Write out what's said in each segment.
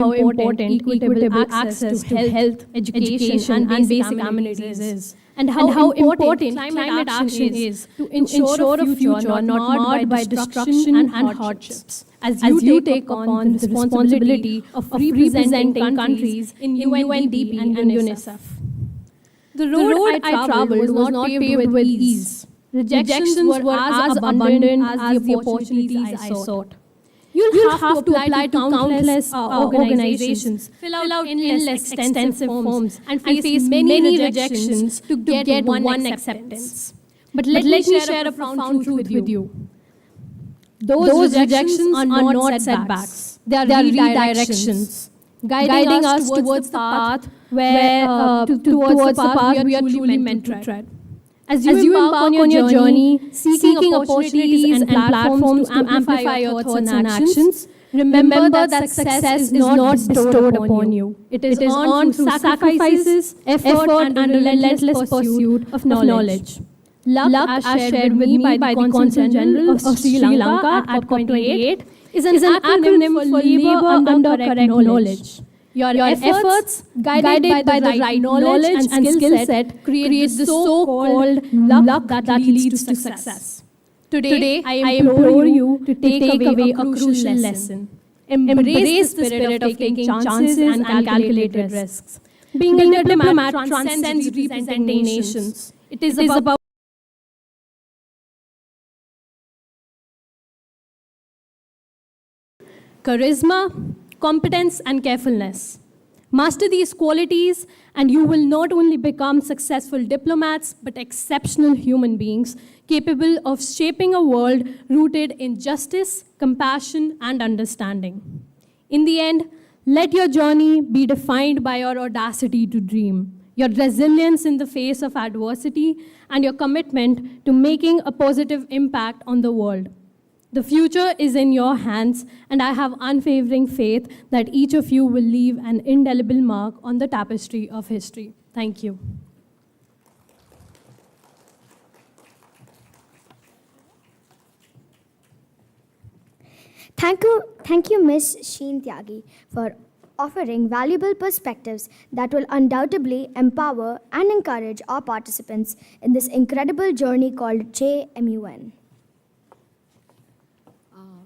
important equitable access to health, education, and basic amenities is, and how important climate action is to ensure a future not marred by destruction and hardships. As you take upon the responsibility of representing countries in UNDP and UNICEF. The road I traveled was not paved with ease. Rejections were as abundant as the opportunities I sought. You'll have to apply to countless organizations, fill out endless extensive forms, and face many rejections to get one acceptance. But let me share a profound truth with you. Those rejections are not setbacks. They are redirections, guiding us towards the path towards the path we are truly meant to tread. As you embark on your journey, seeking opportunities and platforms to amplify your thoughts and actions, remember that success is not bestowed upon you. It is earned through sacrifices, effort, and a relentless pursuit of knowledge. Luck, as shared with me by the Consul General of Sri Lanka at COP28, is an acronym for Labor Under Correct Knowledge. Your efforts, guided by the right knowledge and skill set, create the so-called luck that leads to success. Today, I implore you to take away a crucial lesson. Embrace the spirit of taking chances and calculated risks. Being a diplomat transcends representing nations. It is about charisma, competence, and carefulness. Master these qualities, and you will not only become successful diplomats, but exceptional human beings capable of shaping a world rooted in justice, compassion, and understanding. In the end, let your journey be defined by your audacity to dream, your resilience in the face of adversity, and your commitment to making a positive impact on the world. The future is in your hands, and I have unwavering faith that each of you will leave an indelible mark on the tapestry of history. Thank you. Thank you, Ms. Sheen Tyagi, for offering valuable perspectives that will undoubtedly empower and encourage our participants in this incredible journey called J-Mun.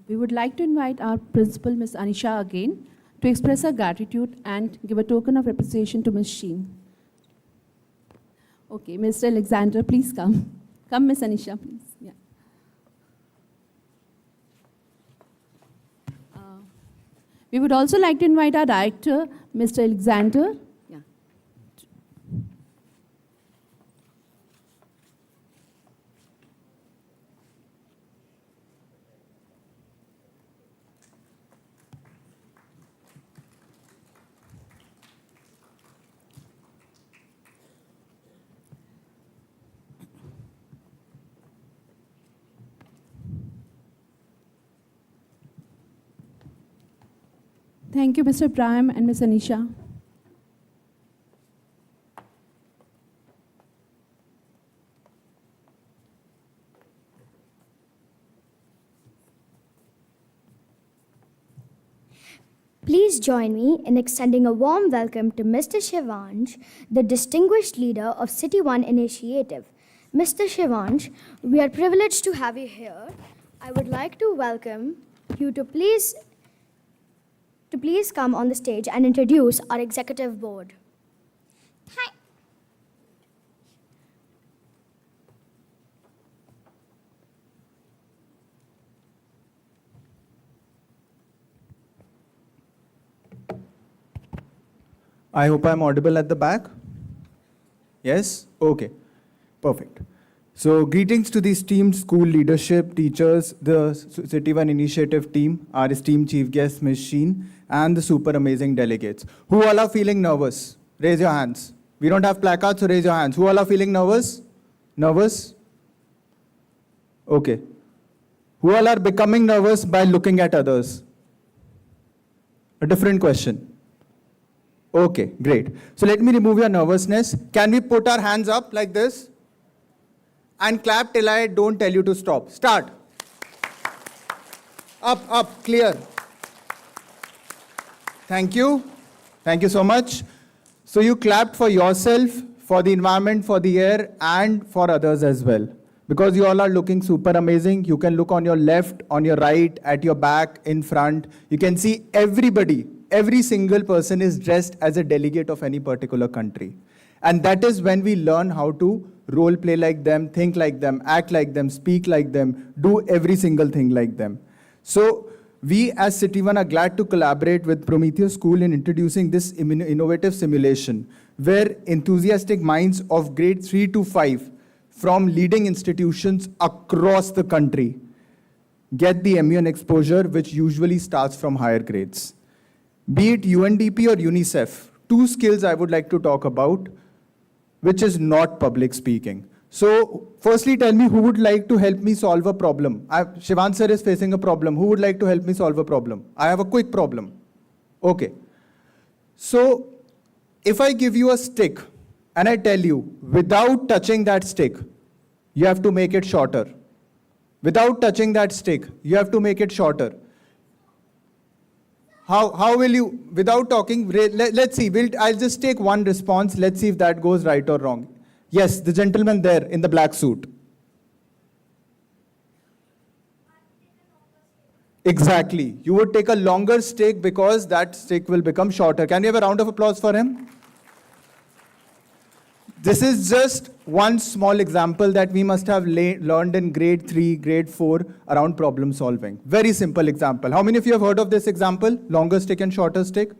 We would like to invite our principal, Ms. Anisha, again to express her gratitude and give a token of appreciation to Ms. Sheen. Okay, Mr. Alexander, please come. Come, Ms. Anisha, please. Yeah. We would also like to invite our director, Mr. Alexander. Yeah. Thank you, Mr. Prime and Ms. Anisha. Please join me in extending a warm welcome to Mr. Shivansh, the distinguished leader of City One Initiative. Mr. Shivansh, we are privileged to have you here. I would like to welcome you to please come on the stage and introduce our executive board. Hi. I hope I'm audible at the back. Yes? Okay. Perfect. So greetings to the esteemed school leadership, teachers, the City One Initiative team, our esteemed chief guest, Ms. Sheen, and the super amazing delegates. Who all are feeling nervous? Raise your hands. We don't have placards, so raise your hands. Who all are feeling nervous? Nervous? Okay. Who all are becoming nervous by looking at others? A different question. Okay, great. So let me remove your nervousness. Can we put our hands up like this? And clap till I don't tell you to stop. Start. Up, clear. Thank you. Thank you so much. So you clapped for yourself, for the environment, for the air, and for others as well. Because you all are looking super amazing. You can look on your left, on your right, at your back, in front. You can see everybody, every single person is dressed as a delegate of any particular country. And that is when we learn how to role play like them, think like them, act like them, speak like them, do every single thing like them. So we as City One are glad to collaborate with Prometheus School in introducing this innovative simulation where enthusiastic minds of grade 3 to 5 from leading institutions across the country get the MUN exposure, which usually starts from higher grades. Be it UNDP or UNICEF, two skills I would like to talk about, which is not public speaking. So, firstly, tell me who would like to help me solve a problem. Shivan sir is facing a problem. Who would like to help me solve a problem? I have a quick problem. Okay. So, if I give you a stick and I tell you, without touching that stick, you have to make it shorter. Without touching that stick, you have to make it shorter. How will you, without talking, let's see, I'll just take one response. Let's see if that goes right or wrong. Yes, the gentleman there in the black suit. Exactly. You would take a longer stick because that stick will become shorter. Can we have a round of applause for him? This is just one small example that we must have learned in grade 3, grade 4 around problem solving. Very simple example. How many of you have heard of this example? Longer stick and shorter stick?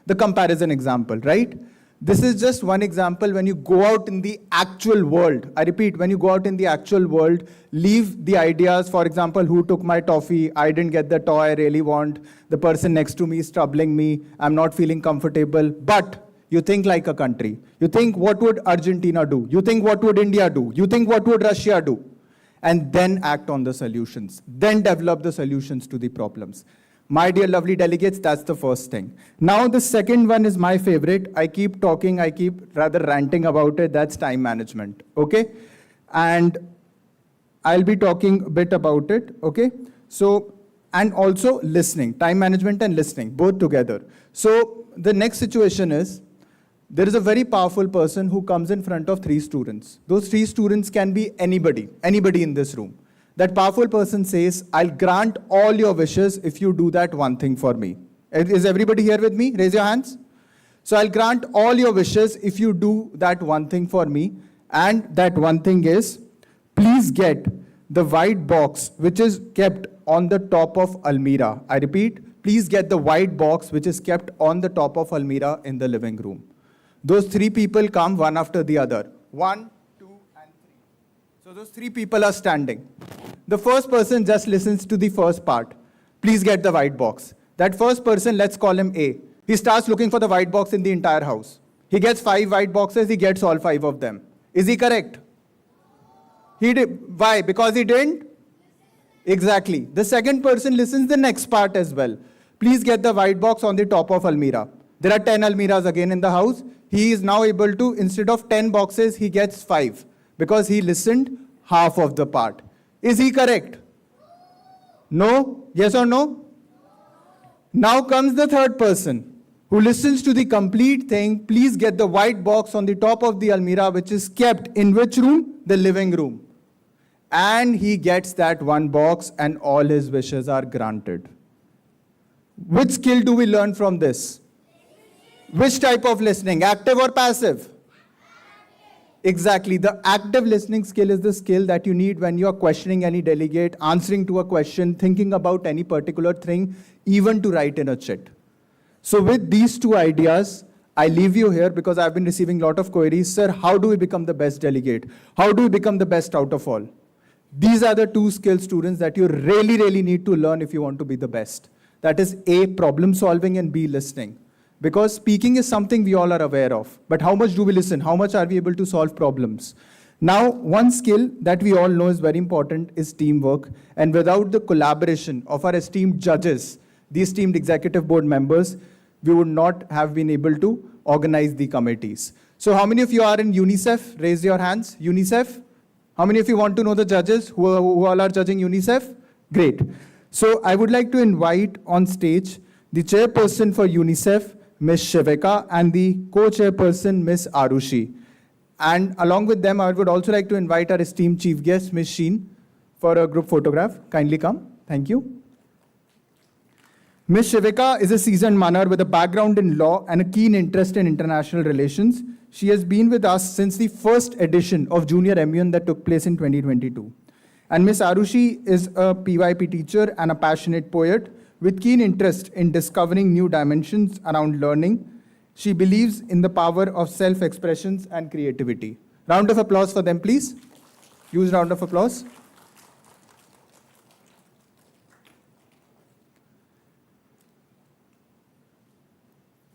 The comparison example, right? This is just one example when you go out in the actual world. I repeat, when you go out in the actual world, leave the ideas, for example, who took my toffee, I didn't get the toy I really want, the person next to me is troubling me, I'm not feeling comfortable, but you think like a country. You think what would Argentina do? You think what would India do? You think what would Russia do? And then act on the solutions. Then develop the solutions to the problems. My dear lovely delegates, that's the first thing. Now the second one is my favorite. I keep talking, I keep rather ranting about it. That's time management, okay? And I'll be talking a bit about it, okay? So, and also listening, time management and listening, both together. So the next situation is, there is a very powerful person who comes in front of 3 students. Those 3 students can be anybody in this room. That powerful person says, I'll grant all your wishes if you do that one thing for me. Is everybody here with me? Raise your hands. So I'll grant all your wishes if you do that one thing for me. And that one thing is, please get the white box which is kept on the top of Almira. I repeat, please get the white box which is kept on the top of Almira in the living room. Those 3 people come one after the other. 1, 2, and 3. So those 3 people are standing. The first person just listens to the first part. Please get the white box. That first person, let's call him A. He starts looking for the white box in the entire house. He gets 5 white boxes, he gets all 5 of them. Is he correct? He did. Why? Because he didn't? Exactly. The second person listens the next part as well. Please get the white box on the top of Almira. There are 10 Almiras again in the house. He is now able to, instead of 10 boxes, he gets 5 because he listened half of the part. Is he correct? No? Yes or no? Now comes the third person who listens to the complete thing. Please get the white box on the top of the Almira, which is kept in which room? The living room. And he gets that one box and all his wishes are granted. Which skill do we learn from this? Which type of listening? Active or passive? Exactly. The active listening skill is the skill that you need when you are questioning any delegate, answering to a question, thinking about any particular thing, even to write in a chat. So with these 2 ideas, I leave you here because I've been receiving a lot of queries. Sir, how do we become the best delegate? How do we become the best out of all? These are the 2 skill students that you really need to learn if you want to be the best. That is A, problem solving, and B, listening. Because speaking is something we all are aware of. But how much do we listen? How much are we able to solve problems? Now, one skill that we all know is very important is teamwork. And without the collaboration of our esteemed judges, the esteemed executive board members, we would not have been able to organize the committees. So how many of you are in UNICEF? Raise your hands. UNICEF? How many of you want to know the judges who all are judging UNICEF? Great. So I would like to invite on stage the chairperson for UNICEF, Ms. Shiveka, and the co-chairperson, Ms. Arushi. And along with them, I would also like to invite our esteemed chief guest, Ms. Sheen, for a group photograph. Kindly come. Thank you. Ms. Shiveka is a seasoned manner with a background in law and a keen interest in international relations. She has been with us since the first edition of Junior MUN that took place in 2022. And Ms. Arushi is a PYP teacher and a passionate poet with keen interest in discovering new dimensions around learning. She believes in the power of self-expressions and creativity. Round of applause for them, please. Huge round of applause.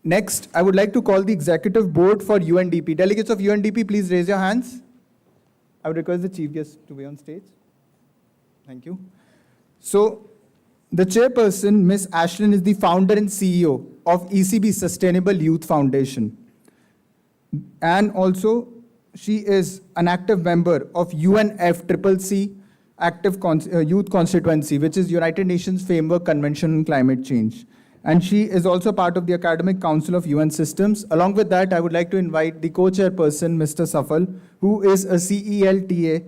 Next, I would like to call the executive board for UNDP. Delegates of UNDP, please raise your hands. I would request the chief guest to be on stage. Thank you. So, the chairperson, Ms. Ashlyn, is the founder and CEO of ECB Sustainable Youth Foundation. And also, she is an active member of UNFCCC Active Youth Constituency, which is United Nations Framework Convention on Climate Change. And she is also part of the Academic Council of UN Systems. Along with that, I would like to invite the co-chairperson, Mr. Safal, who is a CELTA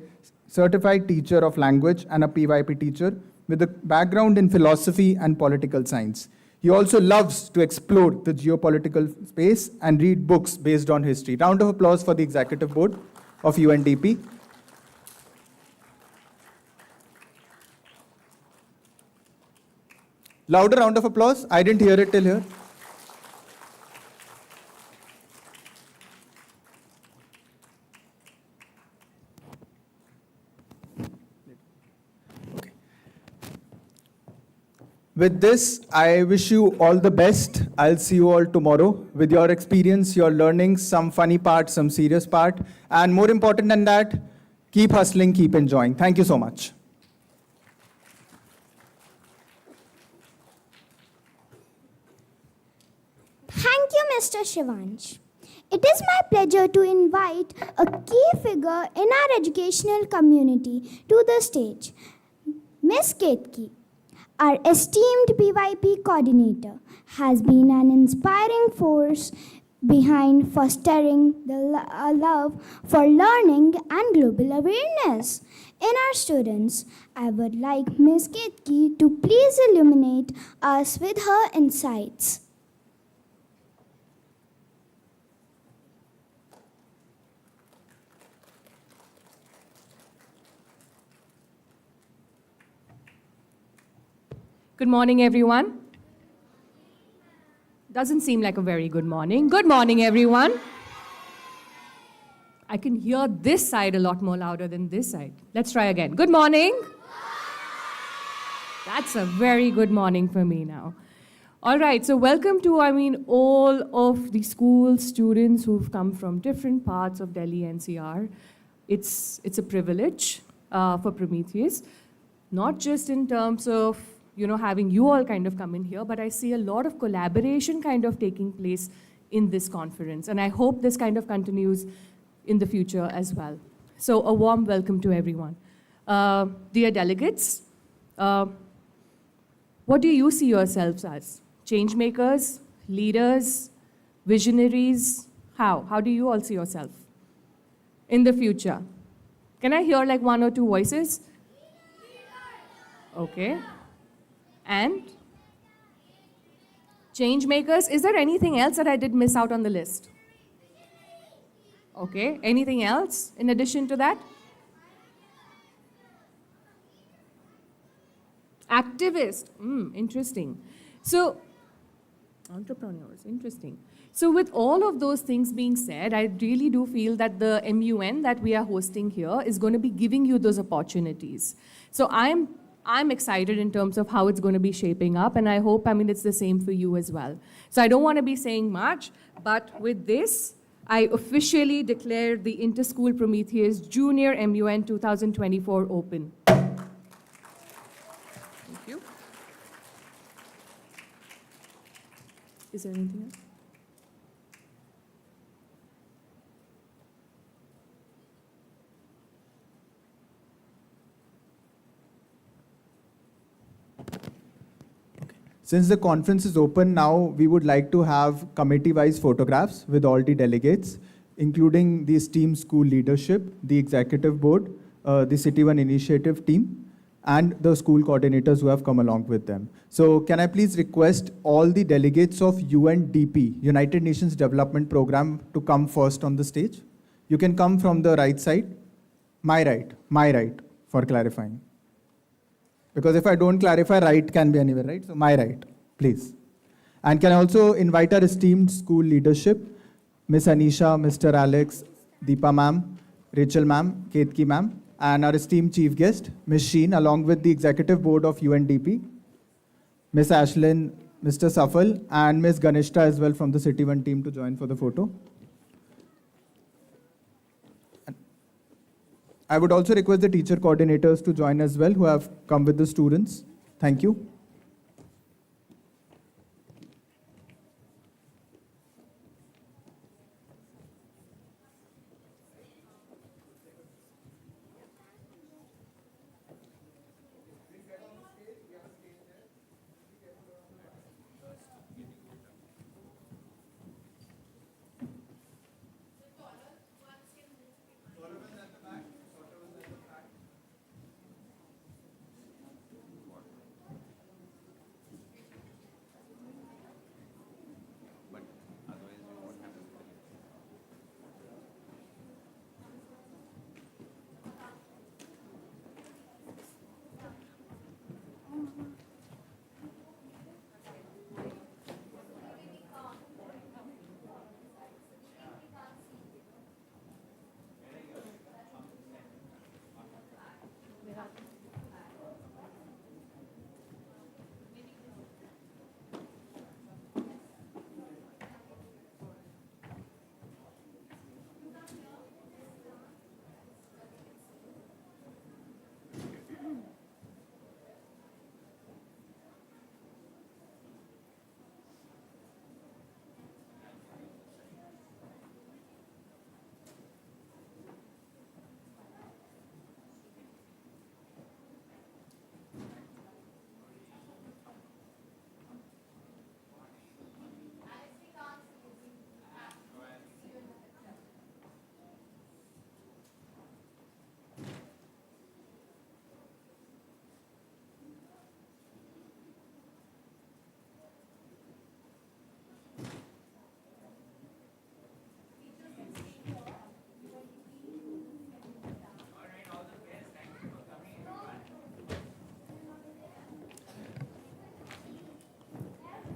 certified teacher of language and a PYP teacher with a background in philosophy and political science. He also loves to explore the geopolitical space and read books based on history. Round of applause for the executive board of UNDP. Louder round of applause. I didn't hear it till here. Okay. With this, I wish you all the best. I'll see you all tomorrow with your experience, your learnings, some funny part, some serious part. And more important than that, keep hustling, keep enjoying. Thank you so much. Thank you, Mr. Shivansh. It is my pleasure to invite a key figure in our educational community to the stage, Ms. Ketki. Our esteemed PYP coordinator has been an inspiring force behind fostering the love for learning and global awareness in our students. I would like Ms. Ketki to please illuminate us with her insights. Good morning, everyone. Doesn't seem like a very good morning. Good morning, everyone. I can hear this side a lot more louder than this side. Let's try again. Good morning. That's a very good morning for me now. All right, so welcome to, all of the school students who've come from different parts of Delhi NCR. It's a privilege for Prometheus, not just in terms of having you all kind of come in here, but I see a lot of collaboration kind of taking place in this conference. And I hope this kind of continues in the future as well. So a warm welcome to everyone. Dear delegates, what do you see yourselves as? Change makers, leaders, visionaries? How do you all see yourself in the future? Can I hear like one or two voices? Okay. And change makers, is there anything else that I did miss out on the list? Okay, anything else in addition to that? Activist, interesting. So, entrepreneurs, interesting. So with all of those things being said, I really do feel that the MUN that we are hosting here is going to be giving you those opportunities. So I'm excited in terms of how it's going to be shaping up, and I hope, it's the same for you as well. So I don't want to be saying much, but with this, I officially declare the Interschool Prometheus Junior MUN 2024 open. Thank you. Is there anything else? Since the conference is open now, we would like to have committee-wise photographs with all the delegates, including the esteemed school leadership, the executive board, the City One initiative team, and the school coordinators who have come along with them. So can I please request all the delegates of UNDP, United Nations Development Program, to come first on the stage? You can come from the right side. My right, for clarifying. Because if I don't clarify, right can be anywhere, right? So my right, please. And can I also invite our esteemed school leadership, Miss Anisha, Mr. Alex, Deepa ma'am, Rachel ma'am, Ketki ma'am, and our esteemed chief guest, Miss Sheen, along with the executive board of UNDP, Miss Ashlyn, Mr. Safal, and Miss Ganishta as well from the City One team to join for the photo. I would also request the teacher coordinators to join as well who have come with the students. Thank you.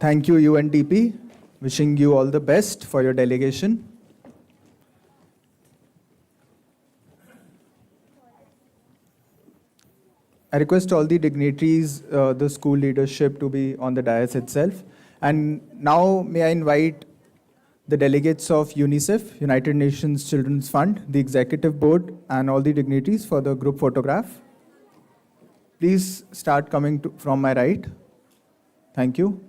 Thank you, UNDP. Wishing you all the best for your delegation. I request all the dignitaries, the school leadership to be on the dais itself. And now may I invite the delegates of UNICEF, United Nations Children's Fund, the executive board, and all the dignitaries for the group photograph. Please start coming from my right. Thank you.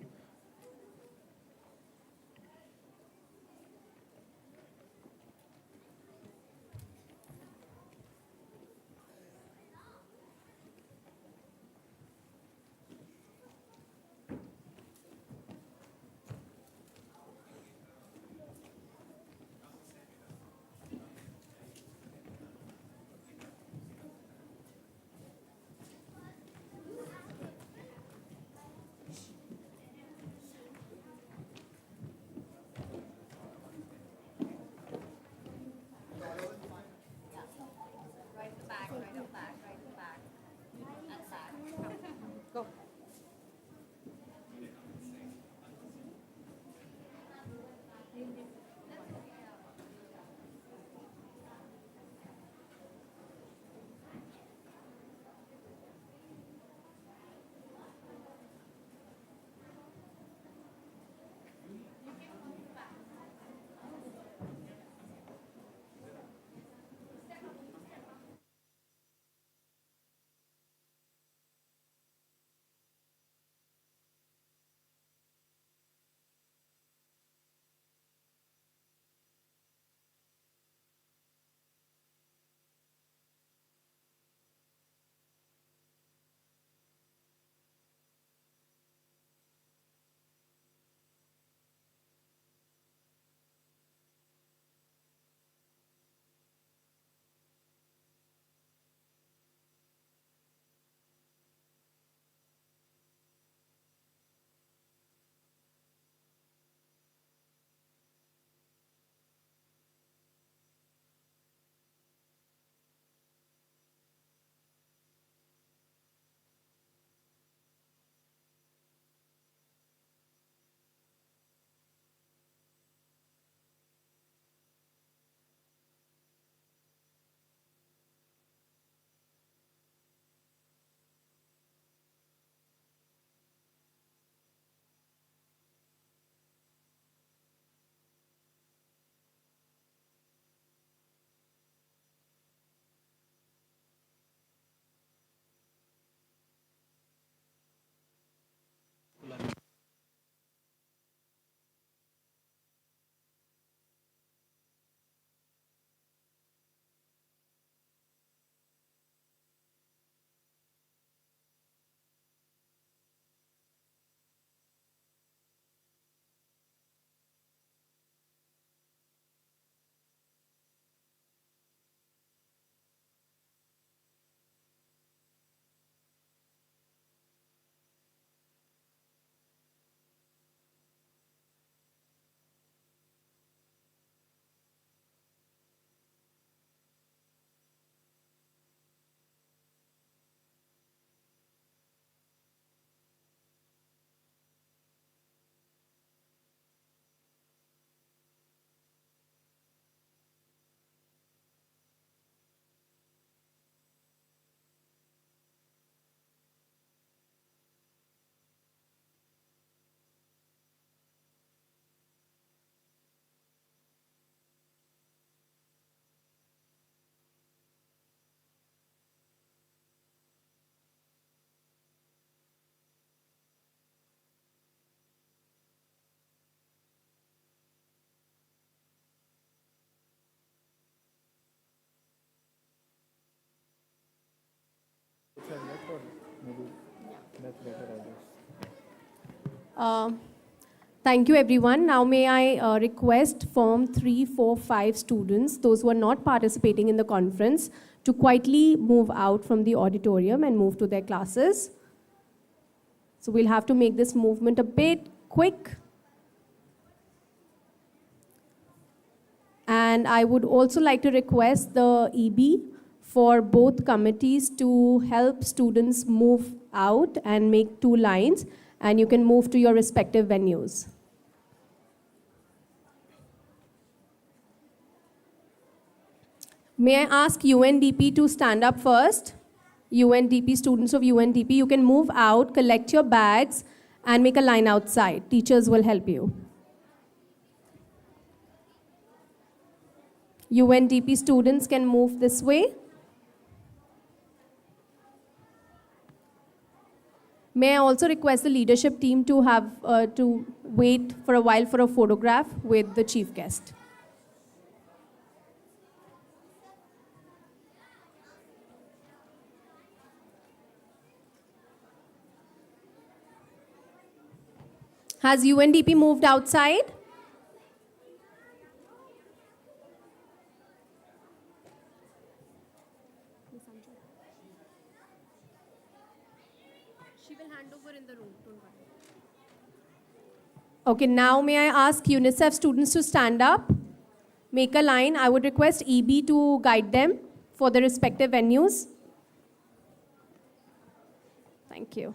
Thank you, everyone. Now may I request Form 3, 4, 5 students, those who are not participating in the conference, to quietly move out from the auditorium and move to their classes. So we'll have to make this movement a bit quick. And I would also like to request the EB for both committees to help students move out and make 2 lines, and you can move to your respective venues. May I ask UNDP to stand up first? UNDP, students of UNDP, you can move out, collect your bags, and make a line outside. Teachers will help you. UNDP students can move this way. May I also request the leadership team to have to wait for a while for a photograph with the chief guest. Has UNDP moved outside? She will hand over in the room, don't worry. Okay, now may I ask UNICEF students to stand up, make a line. I would request EB to guide them for the respective venues. Thank you.